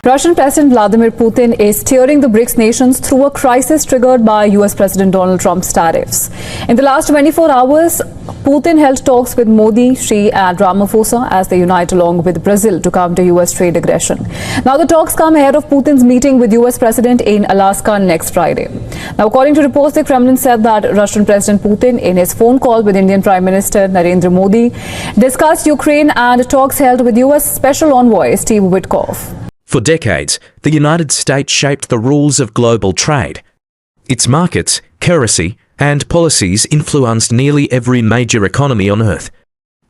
Russian President Vladimir Putin is steering the BRICS nations through a crisis triggered by US President Donald Trump's tariffs. In the last 24 hours, Putin held talks with Modi, Xi and Ramaphosa as they unite along with Brazil to counter US trade aggression. Now the talks come ahead of Putin's meeting with US President in Alaska next Friday. Now according to reports, the Kremlin said that Russian President Putin in his phone call with Indian Prime Minister Narendra Modi discussed Ukraine and talks held with US Special Envoy Steve Witkoff. For decades, the United States shaped the rules of global trade. Its markets, currency, and policies influenced nearly every major economy on Earth.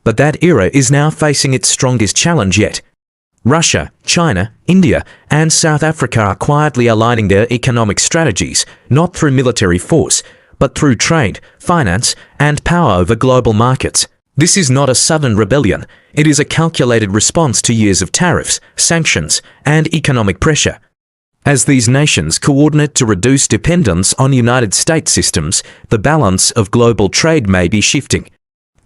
But that era is now facing its strongest challenge yet. Russia, China, India, and South Africa are quietly aligning their economic strategies, not through military force, but through trade, finance, and power over global markets. This is not a sudden rebellion. It is a calculated response to years of tariffs, sanctions, and economic pressure. As these nations coordinate to reduce dependence on United States systems, the balance of global trade may be shifting.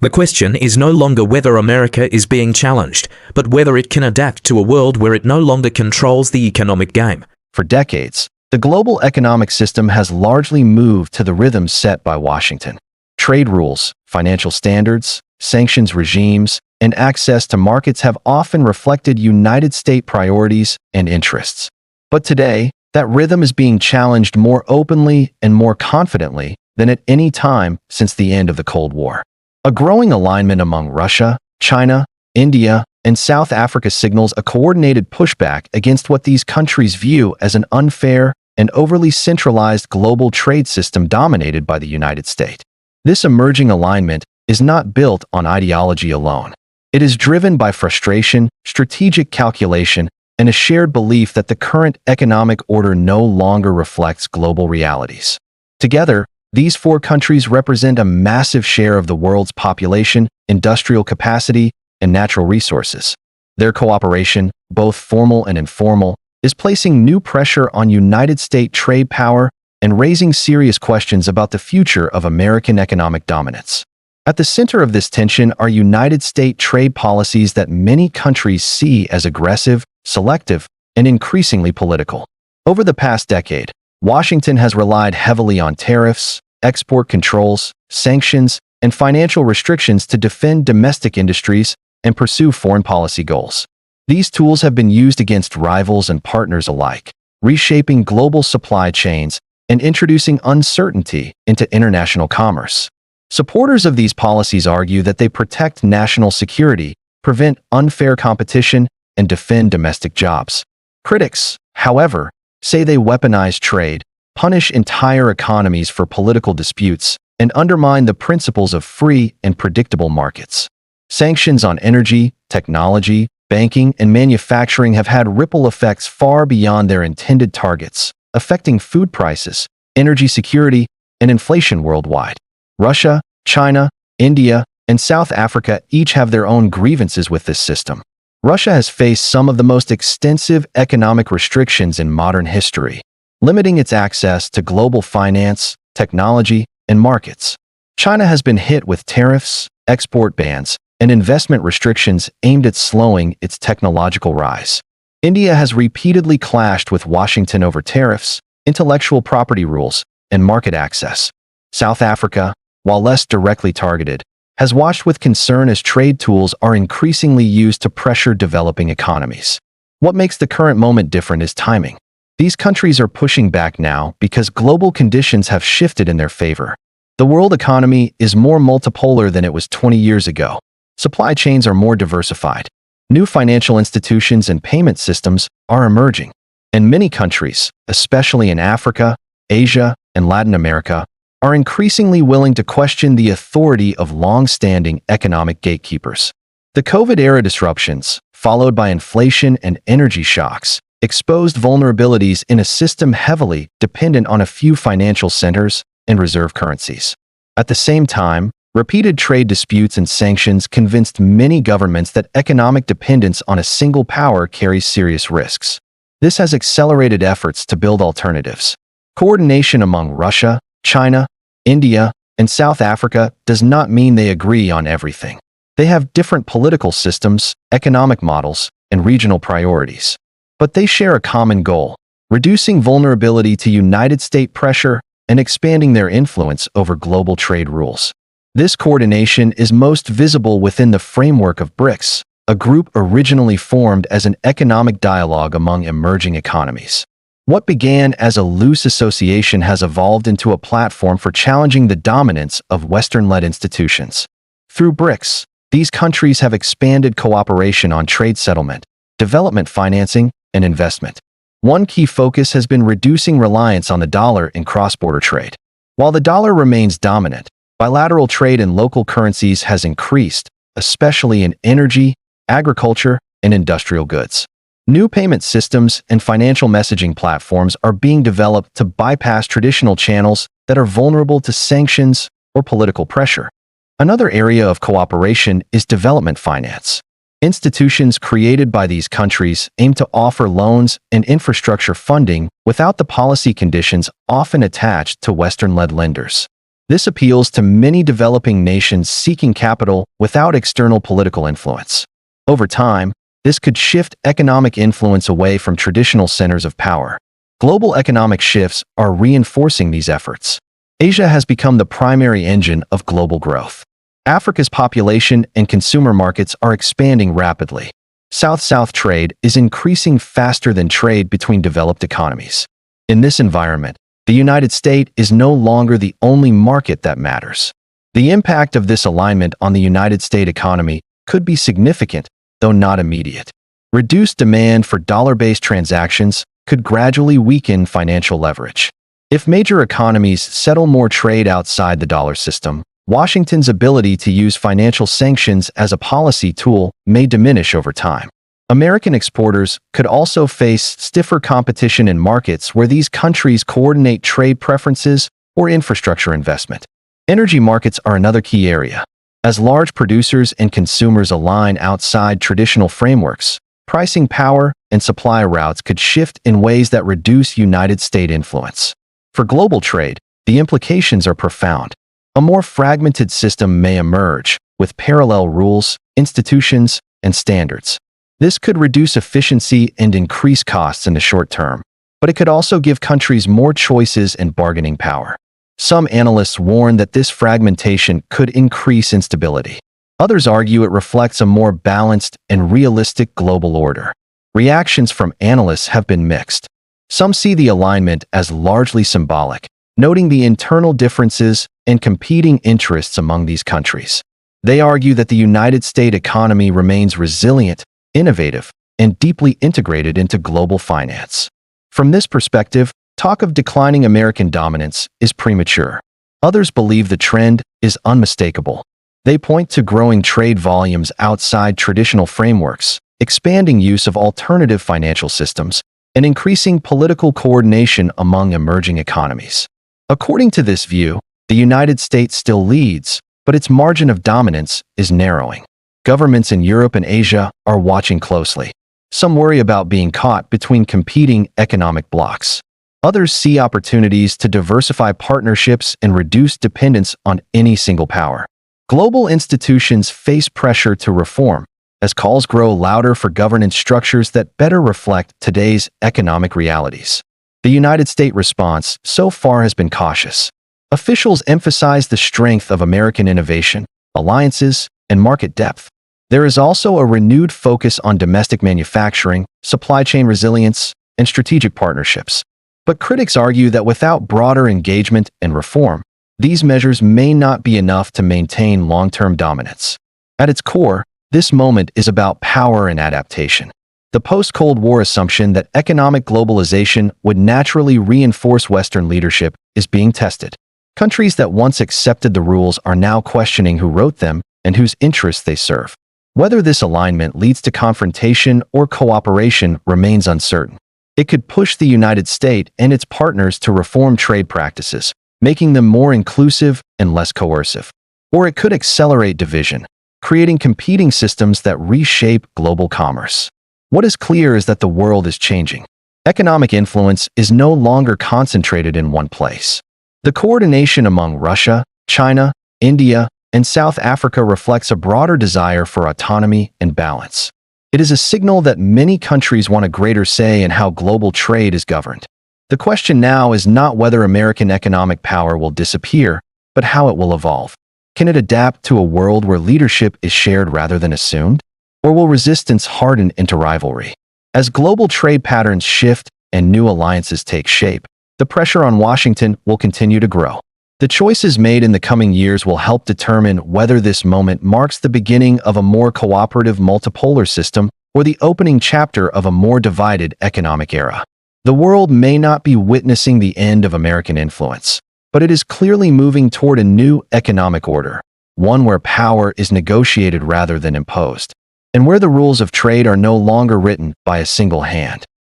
The question is no longer whether America is being challenged, but whether it can adapt to a world where it no longer controls the economic game. For decades, the global economic system has largely moved to the rhythms set by Washington. Trade rules, financial standards, sanctions regimes, and access to markets have often reflected United States priorities and interests. But today, that rhythm is being challenged more openly and more confidently than at any time since the end of the Cold War. A growing alignment among Russia, China, India, and South Africa signals a coordinated pushback against what these countries view as an unfair and overly centralized global trade system dominated by the United States. This emerging alignment is not built on ideology alone. It is driven by frustration, strategic calculation, and a shared belief that the current economic order no longer reflects global realities. Together, these four countries represent a massive share of the world's population, industrial capacity, and natural resources. Their cooperation, both formal and informal, is placing new pressure on United States trade power and raising serious questions about the future of American economic dominance. At the center of this tension are United States trade policies that many countries see as aggressive, selective, and increasingly political. Over the past decade, Washington has relied heavily on tariffs, export controls, sanctions, and financial restrictions to defend domestic industries and pursue foreign policy goals. These tools have been used against rivals and partners alike, reshaping global supply chains and introducing uncertainty into international commerce. Supporters of these policies argue that they protect national security, prevent unfair competition, and defend domestic jobs. Critics, however, say they weaponize trade, punish entire economies for political disputes, and undermine the principles of free and predictable markets. Sanctions on energy, technology, banking, and manufacturing have had ripple effects far beyond their intended targets, affecting food prices, energy security, and inflation worldwide. Russia, China, India, and South Africa each have their own grievances with this system. Russia has faced some of the most extensive economic restrictions in modern history, limiting its access to global finance, technology, and markets. China has been hit with tariffs, export bans, and investment restrictions aimed at slowing its technological rise. India has repeatedly clashed with Washington over tariffs, intellectual property rules, and market access. South Africa, while less directly targeted, has watched with concern as trade tools are increasingly used to pressure developing economies. What makes the current moment different is timing. These countries are pushing back now because global conditions have shifted in their favor. The world economy is more multipolar than it was 20 years ago. Supply chains are more diversified. New financial institutions and payment systems are emerging. And many countries, especially in Africa, Asia, and Latin America, are increasingly willing to question the authority of long-standing economic gatekeepers. The COVID-era disruptions, followed by inflation and energy shocks, exposed vulnerabilities in a system heavily dependent on a few financial centers and reserve currencies. At the same time, repeated trade disputes and sanctions convinced many governments that economic dependence on a single power carries serious risks. This has accelerated efforts to build alternatives. Coordination among Russia, China, India, and South Africa does not mean they agree on everything. They have different political systems, economic models, and regional priorities. but they share a common goal: reducing vulnerability to United States pressure and expanding their influence over global trade rules. This coordination is most visible within the framework of BRICS, a group originally formed as an economic dialogue among emerging economies. What began as a loose association has evolved into a platform for challenging the dominance of Western-led institutions. Through BRICS, these countries have expanded cooperation on trade settlement, development financing, and investment. One key focus has been reducing reliance on the dollar in cross-border trade. While the dollar remains dominant, bilateral trade in local currencies has increased, especially in energy, agriculture, and industrial goods. New payment systems and financial messaging platforms are being developed to bypass traditional channels that are vulnerable to sanctions or political pressure. Another area of cooperation is development finance. Institutions created by these countries aim to offer loans and infrastructure funding without the policy conditions often attached to Western-led lenders. This appeals to many developing nations seeking capital without external political influence. Over time, this could shift economic influence away from traditional centers of power. Global economic shifts are reinforcing these efforts. Asia has become the primary engine of global growth. Africa's population and consumer markets are expanding rapidly. South-South trade is increasing faster than trade between developed economies. In this environment, the United States is no longer the only market that matters. The impact of this alignment on the United States economy could be significant, though not immediate. Reduced demand for dollar-based transactions could gradually weaken financial leverage. If major economies settle more trade outside the dollar system, Washington's ability to use financial sanctions as a policy tool may diminish over time. American exporters could also face stiffer competition in markets where these countries coordinate trade preferences or infrastructure investment. Energy markets are another key area. As large producers and consumers align outside traditional frameworks, pricing power and supply routes could shift in ways that reduce United States influence. For global trade, the implications are profound. A more fragmented system may emerge, with parallel rules, institutions, and standards. This could reduce efficiency and increase costs in the short term, but it could also give countries more choices and bargaining power. Some analysts warn that this fragmentation could increase instability. Others argue it reflects a more balanced and realistic global order. Reactions from analysts have been mixed. Some see the alignment as largely symbolic, noting the internal differences and competing interests among these countries. They argue that the United States economy remains resilient, innovative, and deeply integrated into global finance. From this perspective, talk of declining American dominance is premature. Others believe the trend is unmistakable. They point to growing trade volumes outside traditional frameworks, expanding use of alternative financial systems, and increasing political coordination among emerging economies. According to this view, the United States still leads, but its margin of dominance is narrowing. Governments in Europe and Asia are watching closely. Some worry about being caught between competing economic blocs. Others see opportunities to diversify partnerships and reduce dependence on any single power. Global institutions face pressure to reform, as calls grow louder for governance structures that better reflect today's economic realities. The United States response so far has been cautious. Officials emphasize the strength of American innovation, alliances, and market depth. There is also a renewed focus on domestic manufacturing, supply chain resilience, and strategic partnerships. But critics argue that without broader engagement and reform, these measures may not be enough to maintain long-term dominance. At its core, this moment is about power and adaptation. The post-Cold War assumption that economic globalization would naturally reinforce Western leadership is being tested. Countries that once accepted the rules are now questioning who wrote them and whose interests they serve. Whether this alignment leads to confrontation or cooperation remains uncertain. It could push the United States and its partners to reform trade practices, making them more inclusive and less coercive. Or it could accelerate division, creating competing systems that reshape global commerce. What is clear is that the world is changing. Economic influence is no longer concentrated in one place. The coordination among Russia, China, India, and South Africa reflects a broader desire for autonomy and balance. It is a signal that many countries want a greater say in how global trade is governed. The question now is not whether American economic power will disappear, but how it will evolve. Can it adapt to a world where leadership is shared rather than assumed? Or will resistance harden into rivalry? As global trade patterns shift and new alliances take shape, the pressure on Washington will continue to grow. The choices made in the coming years will help determine whether this moment marks the beginning of a more cooperative multipolar system or the opening chapter of a more divided economic era. The world may not be witnessing the end of American influence, but it is clearly moving toward a new economic order, one where power is negotiated rather than imposed, and where the rules of trade are no longer written by a single hand.